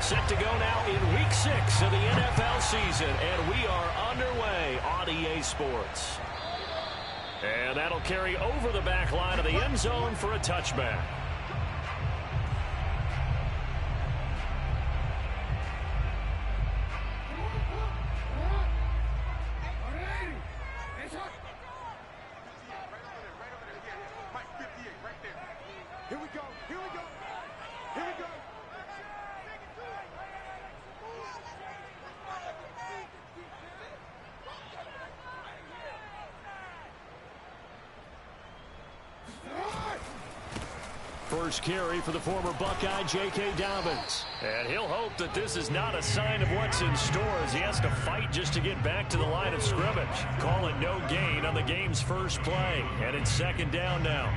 Set to go now in Week 6 of the NFL season, and we are underway on EA Sports. And that'll carry over the back line of the end zone for a touchback. First carry for the former Buckeye, J.K. Dobbins. And he'll hope that this is not a sign of what's in store as he has to fight just to get back to the line of scrimmage. Call it no gain on the game's first play. And it's second down now.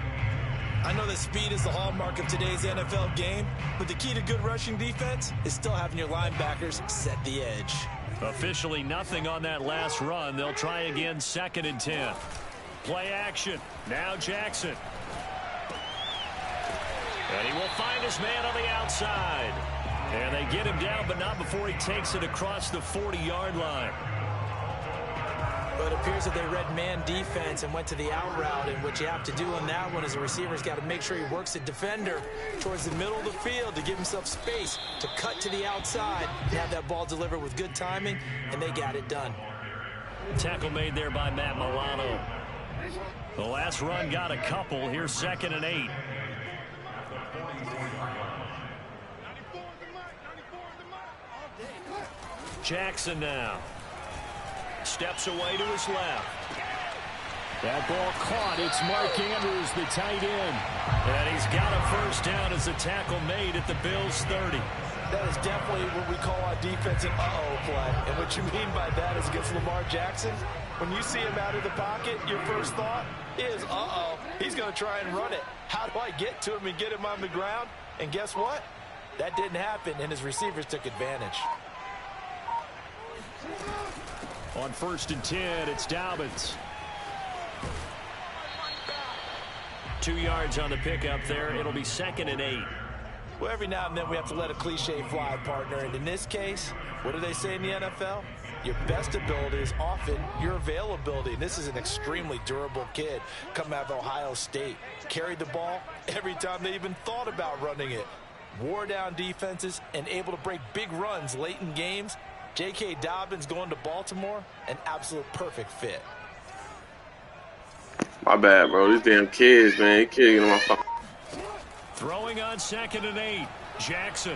I know that speed is the hallmark of today's NFL game, but the key to good rushing defense is still having your linebackers set the edge. Officially nothing on that last run. They'll try again, 2nd and 10. Play action. Now Jackson. And he will find his man on the outside. And they get him down, but not before he takes it across the 40-yard line. But it appears that they read man defense and went to the out route. And what you have to do on that one is the receiver's got to make sure he works the defender towards the middle of the field to give himself space to cut to the outside and have that ball delivered with good timing, and they got it done. Tackle made there by Matt Milano. The last run got a couple. Here's 2nd and 8. Jackson now. Steps away to his left. That ball caught. It's Mark Andrews, the tight end. And he's got a first down as the tackle made at the Bills' 30. That is definitely what we call our defense an uh-oh play. And what you mean by that is against Lamar Jackson, when you see him out of the pocket, your first thought is, uh-oh, he's going to try and run it. How do I get to him and get him on the ground? And guess what? That didn't happen, and his receivers took advantage. On 1st and 10, it's Dobbins. 2 yards on the pickup there. It'll be 2nd and 8. Well, every now and then we have to let a cliche fly, partner. And in this case, what do they say in the NFL? Your best ability is often your availability. And this is an extremely durable kid coming out of Ohio State. Carried the ball every time they even thought about running it. Wore down defenses and able to break big runs late in games. J.K. Dobbins going to Baltimore, an absolute perfect fit. My bad, bro. These damn kids, man. These kids getting on my phone. Throwing on 2nd and 8. Jackson.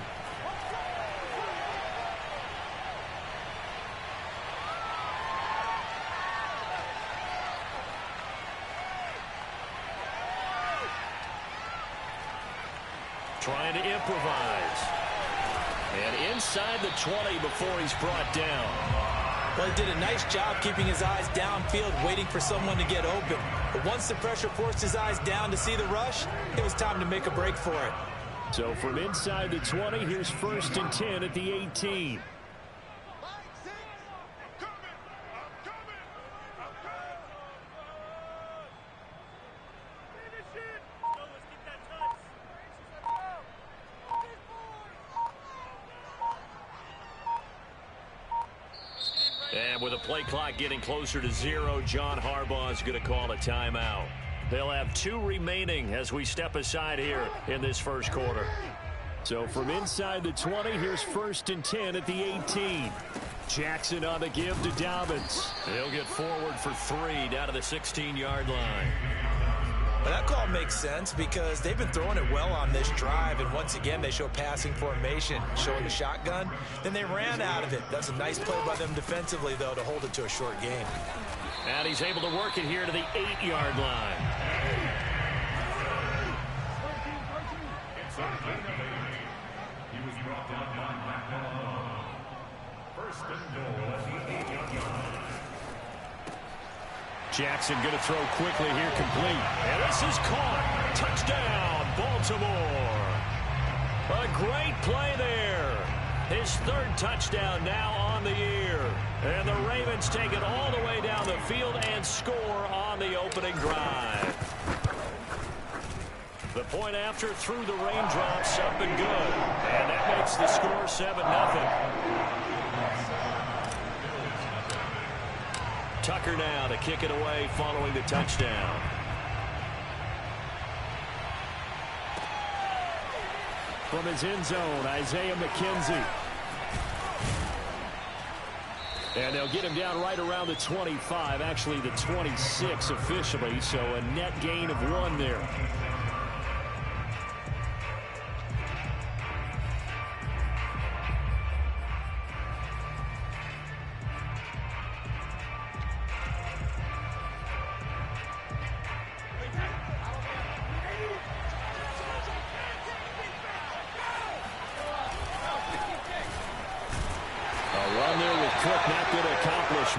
Trying to improvise. And inside the 20 before he's brought down. Well, he did a nice job keeping his eyes downfield, waiting for someone to get open. But once the pressure forced his eyes down to see the rush, it was time to make a break for it. So from inside the 20, here's 1st and 10 at the 18. And with a play clock getting closer to 0, John Harbaugh is going to call a timeout. They'll have 2 remaining as we step aside here in this first quarter. So from inside the 20, here's 1st and 10 at the 18. Jackson on the give to Dobbins. He'll get forward for 3 down to the 16-yard line. Well, that call makes sense because they've been throwing it well on this drive, and once again they show passing formation, showing the shotgun. Then they ran out of it. That's a nice play by them defensively, though, to hold it to a short game. And he's able to work it here to the 8-yard line. Jackson going to throw quickly here, complete. And this is caught. Touchdown, Baltimore. A great play there. His 3rd touchdown now on the year. And the Ravens take it all the way down the field and score on the opening drive. The point after through the raindrops, up and good. And that makes the score 7-0. Tucker now to kick it away following the touchdown. From his end zone, Isaiah McKenzie. And they'll get him down right around the 25, actually the 26 officially, so a net gain of 1 there.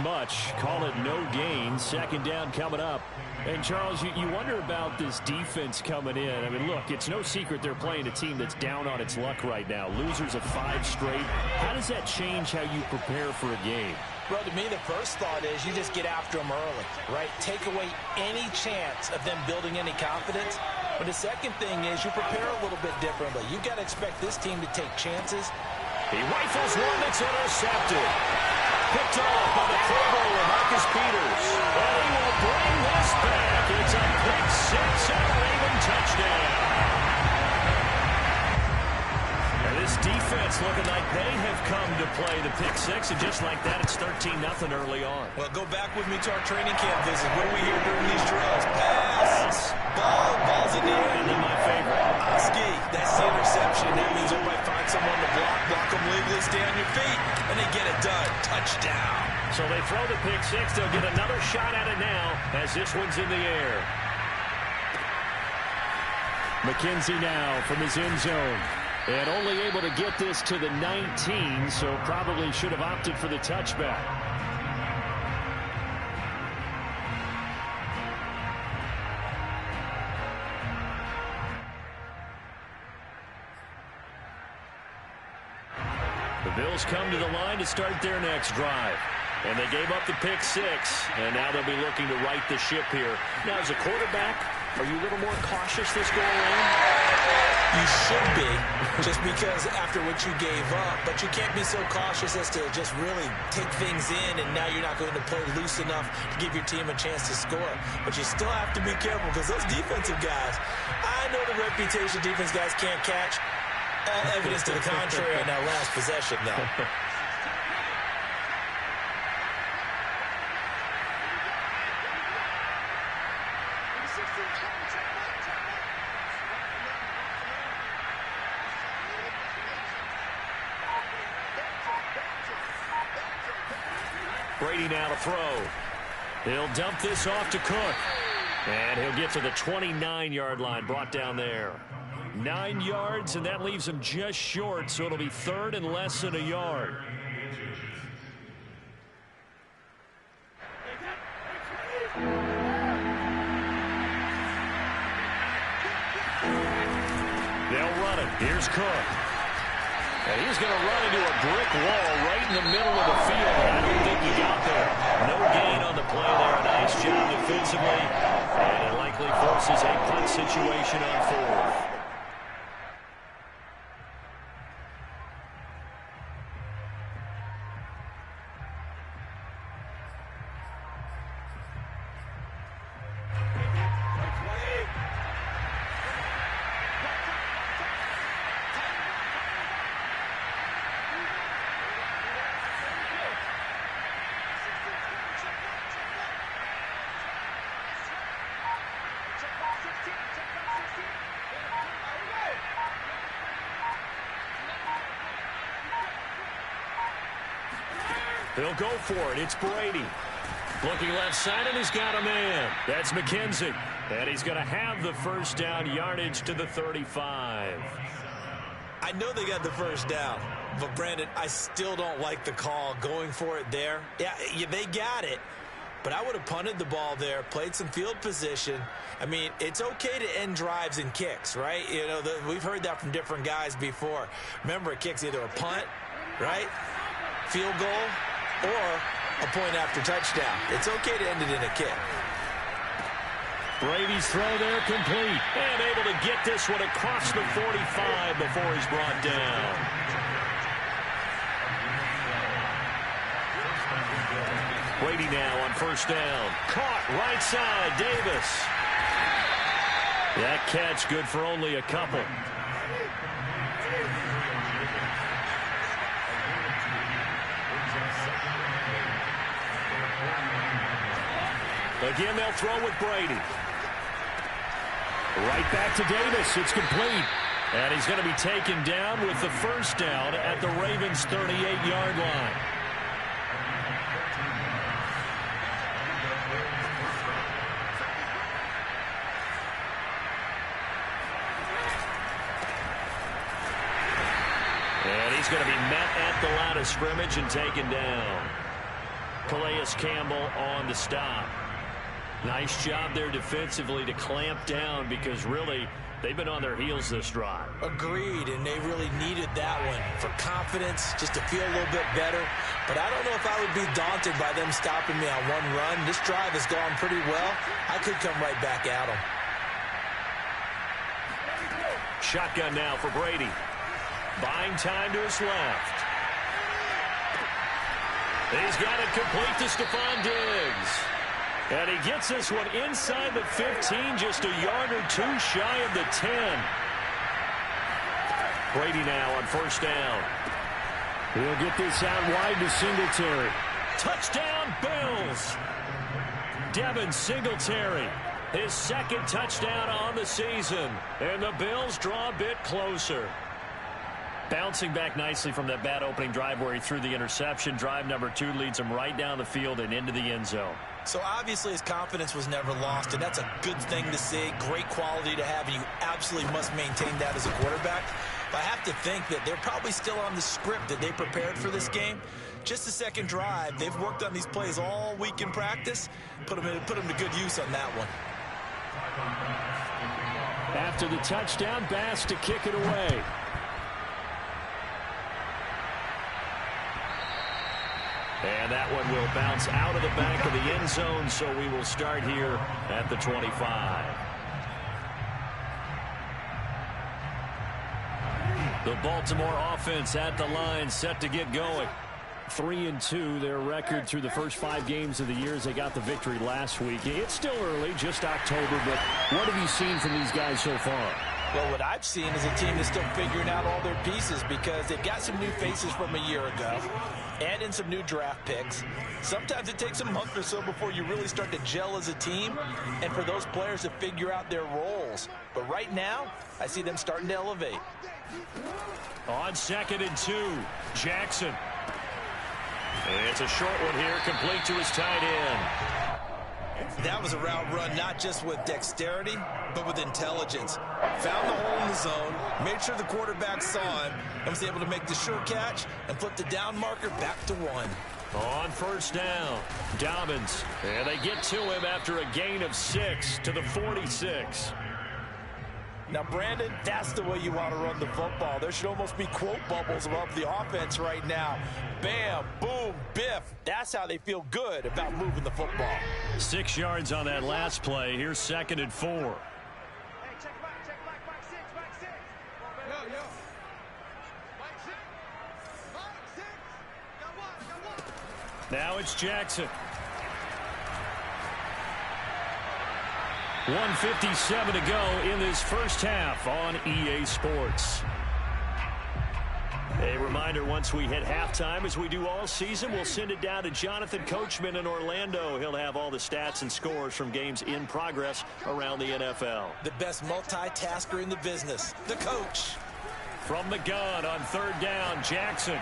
Much. Call it no gain. Second down coming up. And Charles, you wonder about this defense coming in. I mean, look, it's no secret they're playing a team that's down on its luck right now. Losers of 5 straight. How does that change how you prepare for a game? Well, to me, the first thought is you just get after them early, right? Take away any chance of them building any confidence. But the second thing is you prepare a little bit differently. You've got to expect this team to take chances. He rifles one that's intercepted. Picked off by the Pro Bowler, Marcus Peters. And he will bring this back. It's a pick 6 and a Raven touchdown. And this defense looking like they have come to play the pick 6, and just like that, it's 13-0 early on. Well, go back with me to our training camp visit. What do we hear during these drills? Pass. Ball's in the air. And then my favorite. Ski. That's the interception. That means everybody find someone to block them legally, stay on your feet, and they get it done. Touchdown. So they throw the pick 6. They'll get another shot at it now as this one's in the air. McKenzie now from his end zone. And only able to get this to the 19, so probably should have opted for the touchback. The Bills come to the line to start their next drive. And they gave up the pick 6, and now they'll be looking to right the ship here. Now, as a quarterback, are you a little more cautious this go around? You should be, just because after what you gave up, but you can't be so cautious as to just really take things in, and now you're not going to play loose enough to give your team a chance to score. But you still have to be careful, because those defensive guys, I know the reputation defense guys can't catch. All evidence to the contrary on that last possession, though. Brady now to throw. He'll dump this off to Cook. And he'll get to the 29-yard line, brought down there. 9 yards, and that leaves him just short, so it'll be 3rd and less than a yard. They'll run it. Here's Cook. And he's going to run into a brick wall right in the middle of the field. I don't think he got there. No gain on the play there. A nice job defensively. And it likely forces a punt situation on 4th. They'll go for it. It's Brady. Looking left side, and he's got a man. That's McKenzie. And he's going to have the first down, yardage to the 35. I know they got the first down, but Brandon, I still don't like the call going for it there. Yeah, they got it, but I would have punted the ball there, played some field position. I mean, it's okay to end drives and kicks, right? You know, we've heard that from different guys before. Remember, a kick's either a punt, right, field goal, or a point after touchdown. It's okay to end it in a kick. Brady's throw there complete. And able to get this one across the 45 before he's brought down. Brady now on first down. Caught right side, Davis. That catch good for only a couple. Again, they'll throw with Brady. Right back to Davis. It's complete. And he's going to be taken down with the first down at the Ravens' 38-yard line. And he's going to be met at the line of scrimmage and taken down. Calais Campbell on the stop. Nice job there defensively to clamp down because really they've been on their heels this drive. Agreed, and they really needed that one for confidence, just to feel a little bit better. But I don't know if I would be daunted by them stopping me on one run. This drive has gone pretty well. I could come right back at them. Shotgun now for Brady. Buying time to his left. He's got it complete to Stephon Diggs. And he gets this one inside the 15, just a yard or two shy of the 10. Brady now on first down. He'll get this out wide to Singletary. Touchdown, Bills. Devin Singletary, his second touchdown on the season. And the Bills draw a bit closer. Bouncing back nicely from that bad opening drive where he threw the interception. Drive number 2 leads him right down the field and into the end zone. So obviously his confidence was never lost, and that's a good thing to see. Great quality to have, and you absolutely must maintain that as a quarterback. But I have to think that they're probably still on the script that they prepared for this game. Just the second drive, they've worked on these plays all week in practice. Put them to good use on that one. After the touchdown, Bass to kick it away. And that one will bounce out of the back of the end zone, so we will start here at the 25. The Baltimore offense at the line, set to get going. 3-2, their record through the first 5 games of the year as they got the victory last week. It's still early, just October, but what have you seen from these guys so far? Well, what I've seen is a team that's still figuring out all their pieces because they've got some new faces from a year ago. Add in some new draft picks. Sometimes it takes a month or so before you really start to gel as a team and for those players to figure out their roles. But right now, I see them starting to elevate. On 2nd and 2, Jackson. And it's a short one here, complete to his tight end. That was a route run not just with dexterity, but with intelligence. Found the hole in the zone, made sure the quarterback saw him, and was able to make the sure catch and flip the down marker back to 1. On first down, Dobbins. And they get to him after a gain of 6 to the 46. Now, Brandon, that's the way you want to run the football. There should almost be quote bubbles above the offense right now. Bam, boom, biff. That's how they feel good about moving the football. 6 yards on that last play. Here's 2nd and 4. Now it's Jackson. 1:57 to go in this first half on EA Sports. A reminder, once we hit halftime, as we do all season, we'll send it down to Jonathan Coachman in Orlando. He'll have all the stats and scores from games in progress around the NFL. The best multitasker in the business, the coach. From the gun on 3rd down, Jackson.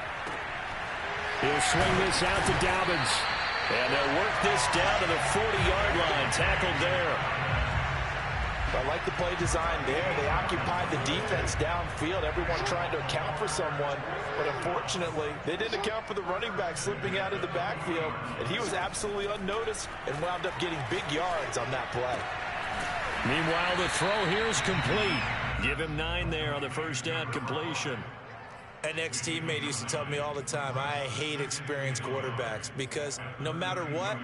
He'll swing this out to Dobbins. And they'll work this down to the 40-yard line. Tackled there. I like the play design there. They occupied the defense downfield, everyone trying to account for someone. But unfortunately, they didn't account for the running back slipping out of the backfield. And he was absolutely unnoticed and wound up getting big yards on that play. Meanwhile, the throw here is complete. Give him 9 there on the first down completion. An ex-teammate used to tell me all the time, I hate experienced quarterbacks because no matter what,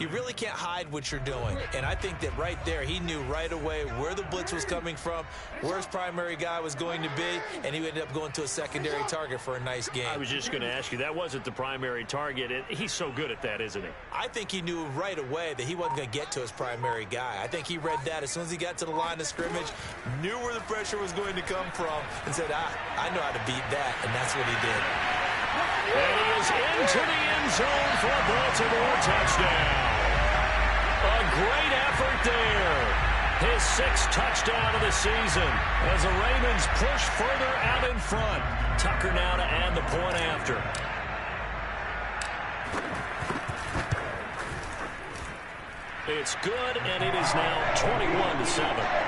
you really can't hide what you're doing. And I think that right there, he knew right away where the blitz was coming from, where his primary guy was going to be, and he ended up going to a secondary target for a nice game. I was just going to ask you, that wasn't the primary target. He's so good at that, isn't he? I think he knew right away that he wasn't going to get to his primary guy. I think he read that as soon as he got to the line of scrimmage, knew where the pressure was going to come from, and said, I know how to beat that, and that's what he did. And he is into the end zone for a Baltimore touchdown. A great effort there. His 6th touchdown of the season as the Ravens push further out in front. Tucker now to add the point after. It's good, and it is now 21-7.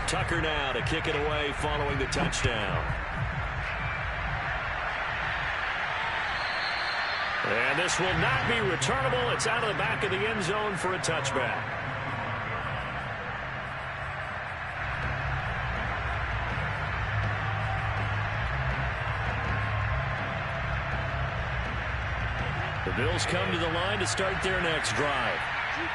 Tucker now to kick it away following the touchdown. And this will not be returnable. It's out of the back of the end zone for a touchback. The Bills come to the line to start their next drive.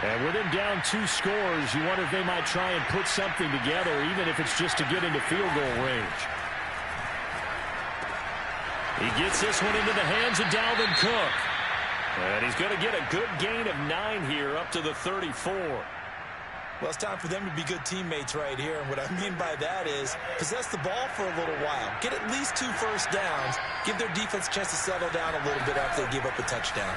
And with him down 2 scores, you wonder if they might try and put something together, even if it's just to get into field goal range. He gets this one into the hands of Dalvin Cook. And he's going to get a good gain of 9 here, up to the 34. Well, it's time for them to be good teammates right here. And what I mean by that is possess the ball for a little while. Get at least 2 first downs. Give their defense a chance to settle down a little bit after they give up a touchdown.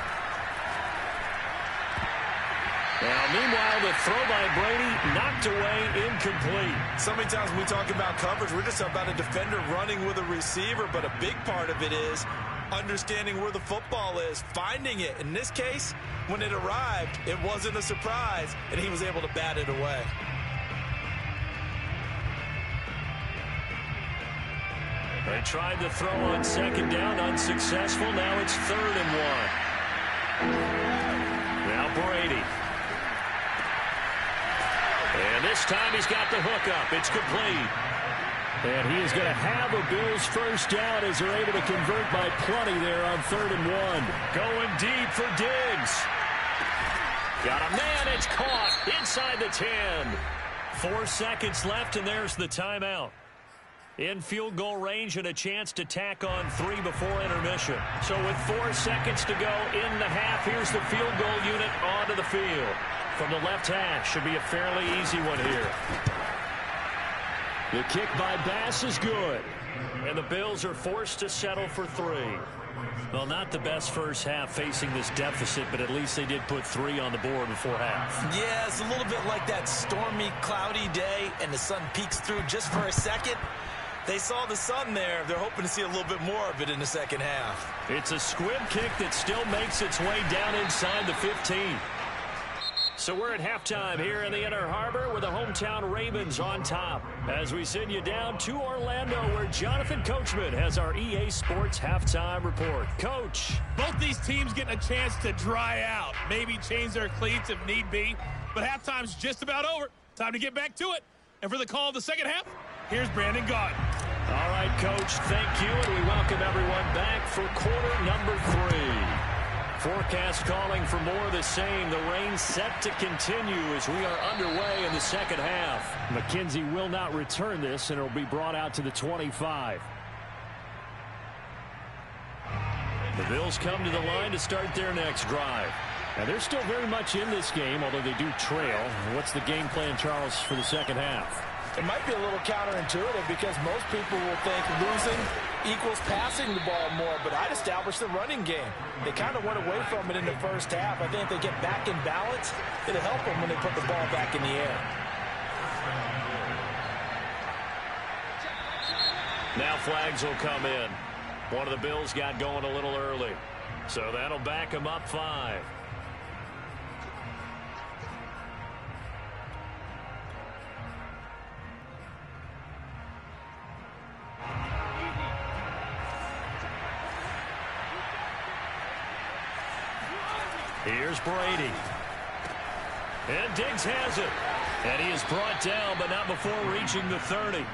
Now, meanwhile, the throw by Brady knocked away, incomplete. So many times when we talk about coverage, we're just about a defender running with a receiver, but a big part of it is understanding where the football is, finding it. In this case, when it arrived, it wasn't a surprise, and he was able to bat it away. They tried to throw on 2nd down, unsuccessful. Now it's 3rd and 1. Now Brady. And this time he's got the hook up. It's complete. And he is going to have a Bills first down as they're able to convert by plenty there on 3rd and 1. Going deep for Diggs. Got a man. It's caught inside the 10. 4 seconds left, and there's the timeout. In field goal range and a chance to tack on 3 before intermission. So with 4 seconds to go in the half, here's the field goal unit onto the field. From the left hash, should be a fairly easy one here. The kick by Bass is good. And the Bills are forced to settle for 3. Well, not the best first half facing this deficit, but at least they did put 3 on the board before half. Yeah, it's a little bit like that stormy, cloudy day, and the sun peeks through just for a second. They saw the sun there. They're hoping to see a little bit more of it in the second half. It's a squib kick that still makes its way down inside the 15. So we're at halftime here in the Inner Harbor with the hometown Ravens on top. As we send you down to Orlando, where Jonathan Coachman has our EA Sports halftime report. Coach. Both these teams getting a chance to dry out, maybe change their cleats if need be. But halftime's just about over. Time to get back to it. And for the call of the second half, here's Brandon Gaudin. All right, Coach, thank you, and we welcome everyone back for quarter number 3. Forecast calling for more of the same. The rain set to continue as we are underway in the second half. McKenzie will not return this, and it will be brought out to the 25. The Bills come to the line to start their next drive. Now, they're still very much in this game, although they do trail. What's the game plan, Charles, for the second half? It might be a little counterintuitive because most people will think losing equals passing the ball more, but I'd establish the running game. They kind of went away from it in the first half. I think if they get back in balance, it'll help them when they put the ball back in the air. Now flags will come in. One of the Bills got going a little early, so that'll back them up 5. Here's Brady. And Diggs has it. And he is brought down, but not before reaching the 30.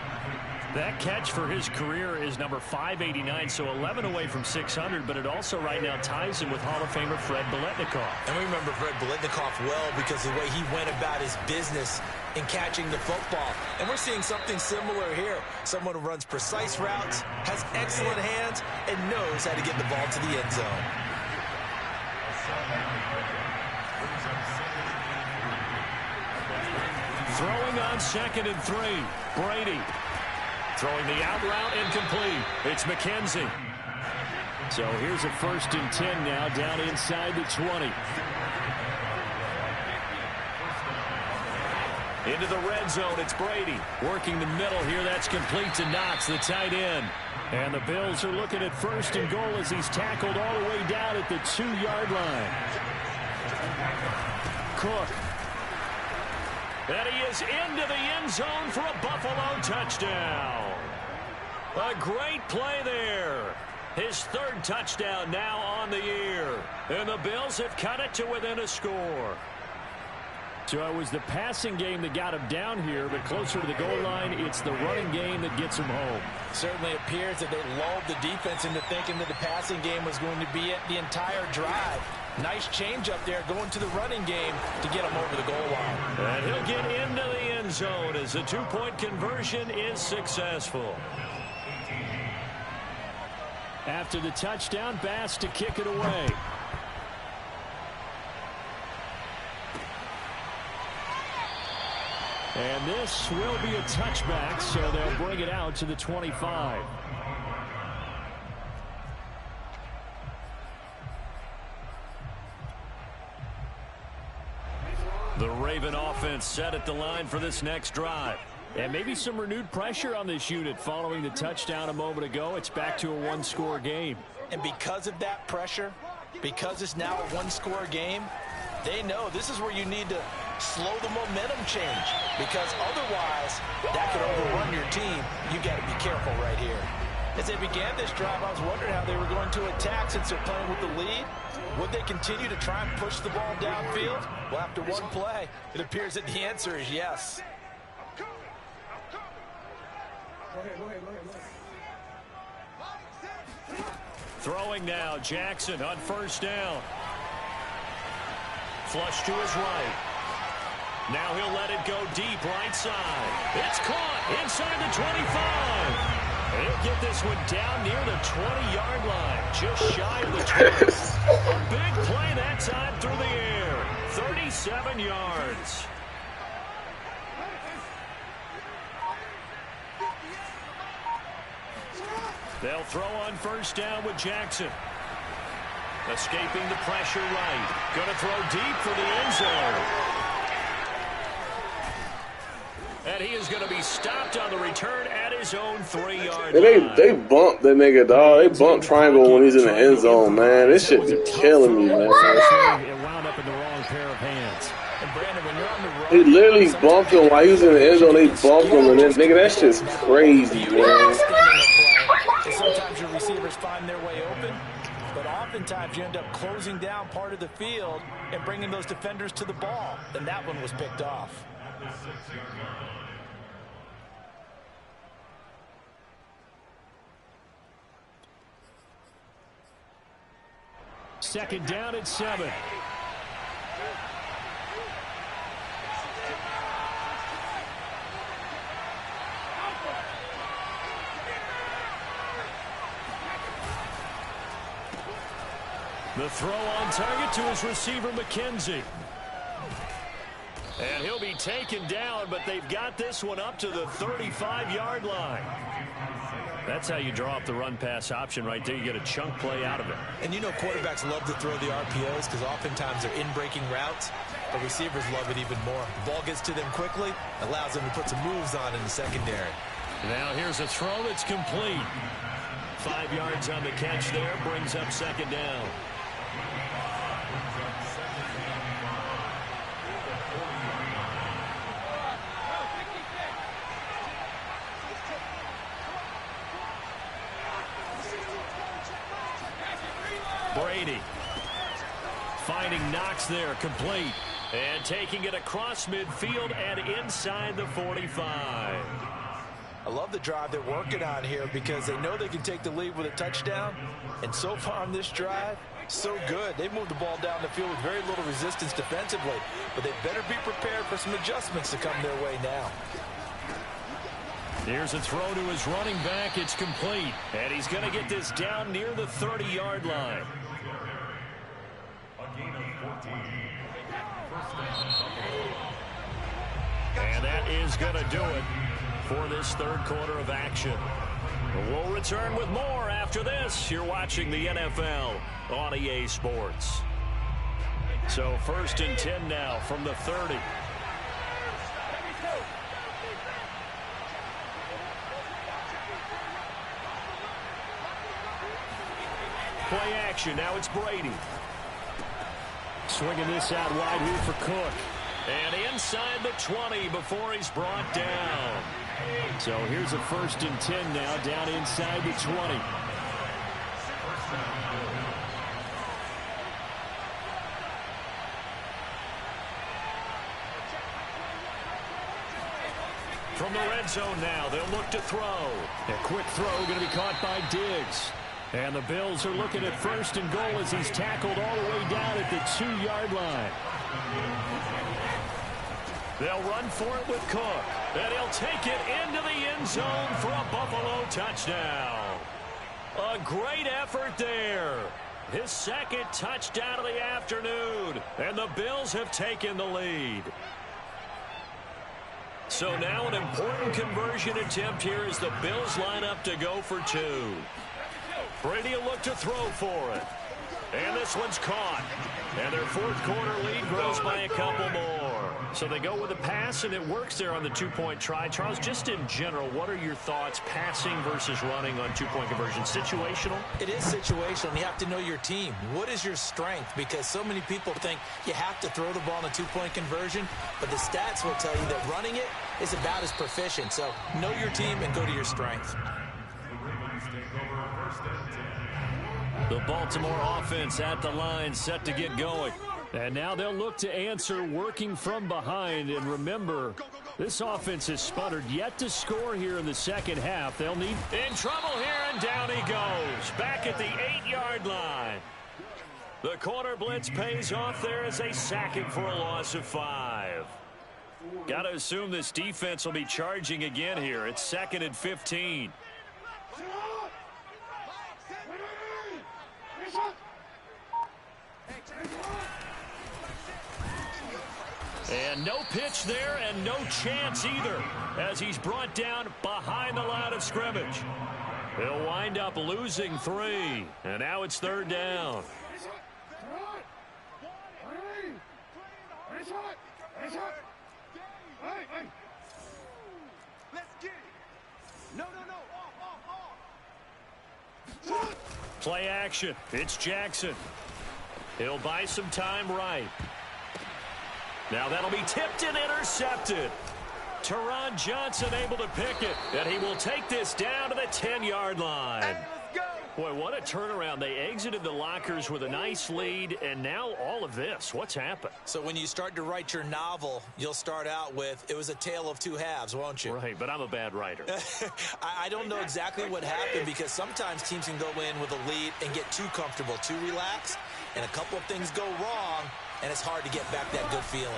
That catch for his career is number 589, so 11 away from 600, but it also right now ties him with Hall of Famer Fred Biletnikoff. And we remember Fred Biletnikoff well because of the way he went about his business in catching the football. And we're seeing something similar here. Someone who runs precise routes, has excellent hands, and knows how to get the ball to the end zone. Throwing on 2nd and 3, Brady. Throwing the out route incomplete. It's McKenzie. So here's a 1st and 10 now down inside the 20. Into the red zone, it's Brady. Working the middle here, that's complete to Knox, the tight end. And the Bills are looking at 1st and goal as he's tackled all the way down at the 2-yard line. Cook. And he is into the end zone for a Buffalo touchdown. A great play there. His 3rd touchdown now on the year. And the Bills have cut it to within a score. So it was the passing game that got him down here, but closer to the goal line, it's the running game that gets him home. Certainly appears that they lulled the defense into thinking that the passing game was going to be it the entire drive. Nice change up there going to the running game to get him over the goal line. And he'll get into the end zone as the 2-point conversion is successful. After the touchdown, Bass to kick it away. And this will be a touchback, so they'll bring it out to the 25. The Raven offense set at the line for this next drive. And maybe some renewed pressure on this unit following the touchdown a moment ago. It's back to a 1-score game. And because of that pressure, because it's now a 1-score game, they know this is where you need to slow the momentum change, because otherwise that could overrun your team. You got to be careful right here. As they began this drive, I was wondering how they were going to attack since they're playing with the lead. Would they continue to try and push the ball downfield? Well, after one play, it appears that the answer is yes. Throwing now, Jackson on 1st down. Flush to his right. Now he'll let it go deep right side. It's caught inside the 25. He'll get this one down near the 20-yard line, just shy of the 20. A big play that time through the air. 37 yards. They'll throw on 1st down with Jackson. Escaping the pressure right. Going to throw deep for the end zone. And he is going to be stopped on the return at his own 3-yard line. They bumped that nigga, dog. They bumped triangle when he's in the end zone, man. This shit be killing me, man. It wound up in the wrong pair of hands. And Brandon, when you're on the road, They literally bumped him while he was in the end zone. They bumped him, and then, nigga, that shit's crazy, man. Sometimes your receivers find their way open, but oftentimes you end up closing down part of the field and bringing those defenders to the ball. And that one was picked off. Second down at 7. The throw on target to his receiver, McKenzie. And he'll be taken down, but they've got this one up to the 35-yard line. That's how you draw up the run-pass option right there. You get a chunk play out of it. And you know quarterbacks love to throw the RPOs because oftentimes they're in-breaking routes, but receivers love it even more. The ball gets to them quickly, allows them to put some moves on in the secondary. Now here's a throw that's complete. 5 yards on the catch there, brings up 2nd down. Brady finding Knox there, complete. And taking it across midfield and inside the 45. I love the drive they're working on here because they know they can take the lead with a touchdown. And so far on this drive, so good. They've moved the ball down the field with very little resistance defensively. But they better be prepared for some adjustments to come their way now. Here's a throw to his running back. It's complete. And he's going to get this down near the 30-yard line. And that is going to do it for this third quarter of action. We'll return with more after this. You're watching the NFL on EA Sports. So 1st and 10 now from the 30. Play action. Now it's Brady. Swinging this out wide here for Cook. And inside the 20 before he's brought down. So here's a 1st and 10 now down inside the 20. From the red zone now, they'll look to throw. A quick throw going to be caught by Diggs. And the Bills are looking at 1st and goal as he's tackled all the way down at the 2-yard line. They'll run for it with Cook. And he'll take it into the end zone for a Buffalo touchdown. A great effort there. His 2nd touchdown of the afternoon. And the Bills have taken the lead. So now an important conversion attempt here as the Bills line up to go for 2. Brady will look to throw for it. And this one's caught. And their 4th quarter lead grows by a couple more. So they go with a pass, and it works there on the 2-point try. Charles, just in general, what are your thoughts passing versus running on 2-point conversion? Situational? It is situational. You have to know your team. What is your strength? Because so many people think you have to throw the ball in a 2-point conversion, but the stats will tell you that running it is about as proficient. So know your team and go to your strength. The Baltimore offense at the line set to get going. And now they'll look to answer working from behind. And remember, this offense has sputtered yet to score here in the second half. They'll need in trouble here, and down he goes. Back at the 8-yard line. The corner blitz pays off there as they sack him for a loss of 5. Got to assume this defense will be charging again here. It's 2nd and 15. And no pitch there, and no chance either, as he's brought down behind the line of scrimmage. He'll wind up losing 3, and now it's 3rd down. Play action. It's Jackson. He'll buy some time right. Now that'll be tipped and intercepted. Teron Johnson able to pick it, and he will take this down to the 10-yard line. Boy, what a turnaround. They exited the lockers with a nice lead, and now all of this. What's happened? So when you start to write your novel, you'll start out with, it was a tale of 2 halves, won't you? Right, but I'm a bad writer. I don't know exactly what happened, because sometimes teams can go in with a lead and get too comfortable, too relaxed, and a couple of things go wrong, and it's hard to get back that good feeling.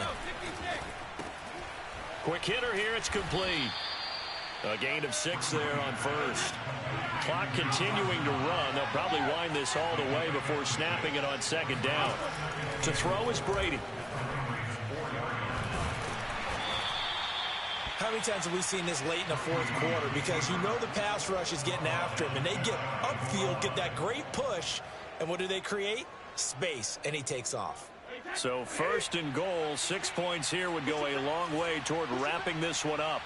Quick hitter here. It's complete. A gain of 6 there on 1st. Clock continuing to run. They'll probably wind this all the way before snapping it on 2nd down. To throw is Brady. How many times have we seen this late in the 4th quarter? Because you know the pass rush is getting after him, and they get upfield, get that great push, and what do they create? Space, and he takes off. So 1st and goal, 6 points here would go a long way toward wrapping this one up.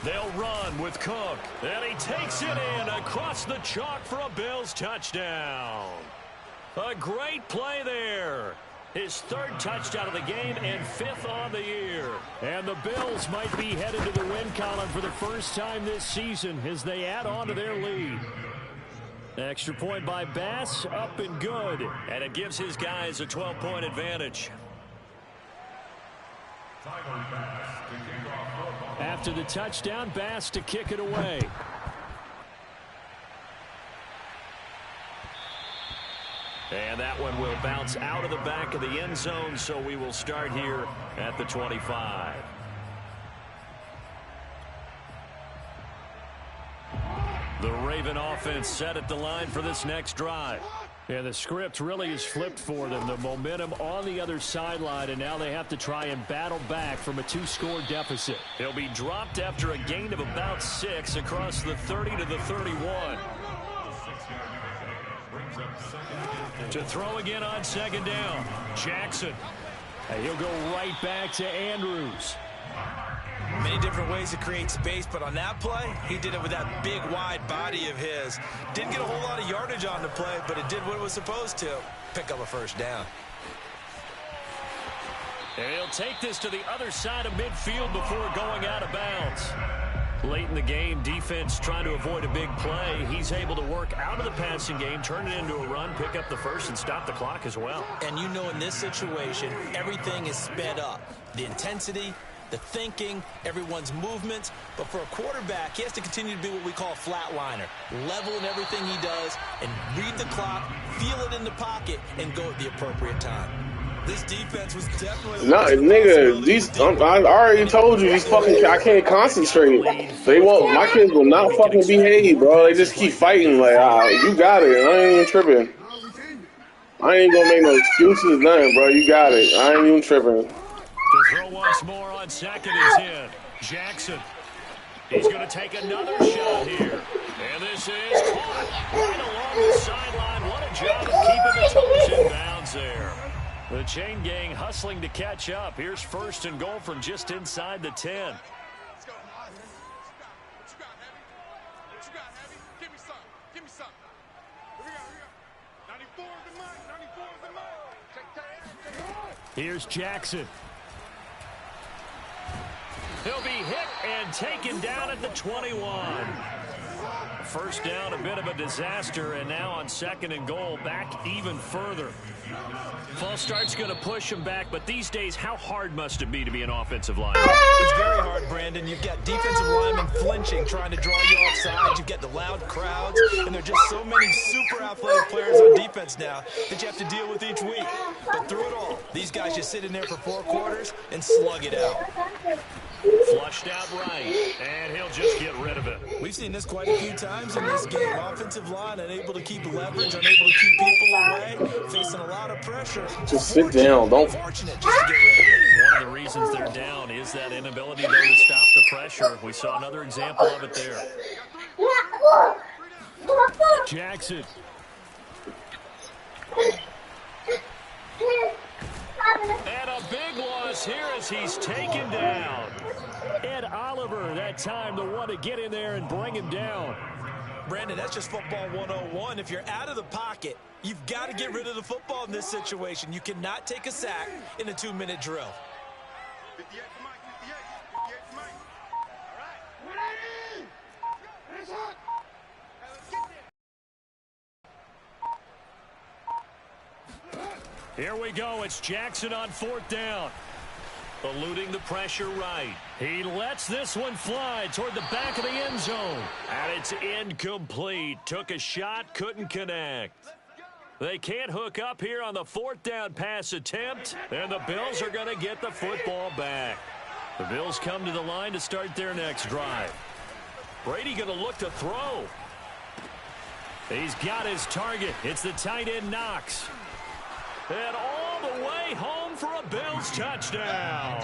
They'll run with Cook, and he takes it in across the chalk for a Bills touchdown. A great play there. His 3rd touchdown of the game and 5th on the year. And the Bills might be headed to the win column for the first time this season as they add on to their lead. Extra point by Bass, up and good. And it gives his guys a 12-point advantage. After the touchdown, Bass to kick it away. And that one will bounce out of the back of the end zone, so we will start here at the 25. The Raven offense set at the line for this next drive. And the script really is flipped for them. The momentum on the other sideline, and now they have to try and battle back from a 2-score deficit. He'll be dropped after a gain of about 6 across the 30 to the 31. To throw again on second down. Jackson. And he'll go right back to Andrews. Many different ways to create space, but on that play, he did it with that big, wide body of his. Didn't get a whole lot of yardage on the play, but it did what it was supposed to. Pick up a first down. And he'll take this to the other side of midfield before going out of bounds. Late in the game, defense trying to avoid a big play. He's able to work out of the passing game, turn it into a run, pick up the first, and stop the clock as well. And you know in this situation, everything is sped up. The intensity, the thinking, everyone's movements. But for a quarterback, he has to continue to be what we call a flatliner. Level in everything he does and read the clock, feel it in the pocket, and go at the appropriate time. This defense was definitely... Nah, nigga, I already told you, these fucking... I can't concentrate. They won't... My kids will not fucking behave, bro. They just keep fighting. Like, you got it. I ain't even tripping. I ain't gonna make no excuses, nothing, bro. You got it. I ain't even tripping. To throw once more on second and 10. Jackson. He's going to take another shot here. And this is caught right along the sideline. What a job of keeping the toes in bounds there. The chain gang hustling to catch up. Here's first and goal from just inside the 10. Let's go. What you got, Heavy? What you got, Heavy? Give me some. Give me some. Here we go. 94 is the mic. 94 is the mic. Here's Jackson. He'll be hit and taken down at the 21. First down, a bit of a disaster, and now on second and goal, back even further. False start's going to push him back, but these days, how hard must it be to be an offensive lineman? It's very hard, Brandon. You've got defensive linemen flinching, trying to draw you offside. You've got the loud crowds, and there are just so many super athletic players on defense now that you have to deal with each week. But through it all, these guys just sit in there for 4 quarters and slug it out. Flushed out right, and he'll just get rid of it. We've seen this quite a few times in this game. Offensive line unable to keep leverage, unable to keep people away, facing a lot of pressure. Just sit down. Don't. Fortunate just to get rid of it. One of the reasons they're down is that inability, though, to stop the pressure. We saw another example of it there. Jackson. And a big loss here as he's taken down. Ed Oliver, that time the one to get in there and bring him down. Brandon, that's just football 101. If you're out of the pocket, you've got to get rid of the football in this situation. You cannot take a sack in a 2-minute drill. 58 for Mike. 58 for Mike. All right. Ready? It's hot. Let's get there. Here we go. It's Jackson on 4th down. Eluding the pressure right. He lets this one fly toward the back of the end zone. And it's incomplete. Took a shot, couldn't connect. They can't hook up here on the 4th down pass attempt. And the Bills are going to get the football back. The Bills come to the line to start their next drive. Brady going to look to throw. He's got his target. It's the tight end Knox. And all the way home for a Bills touchdown.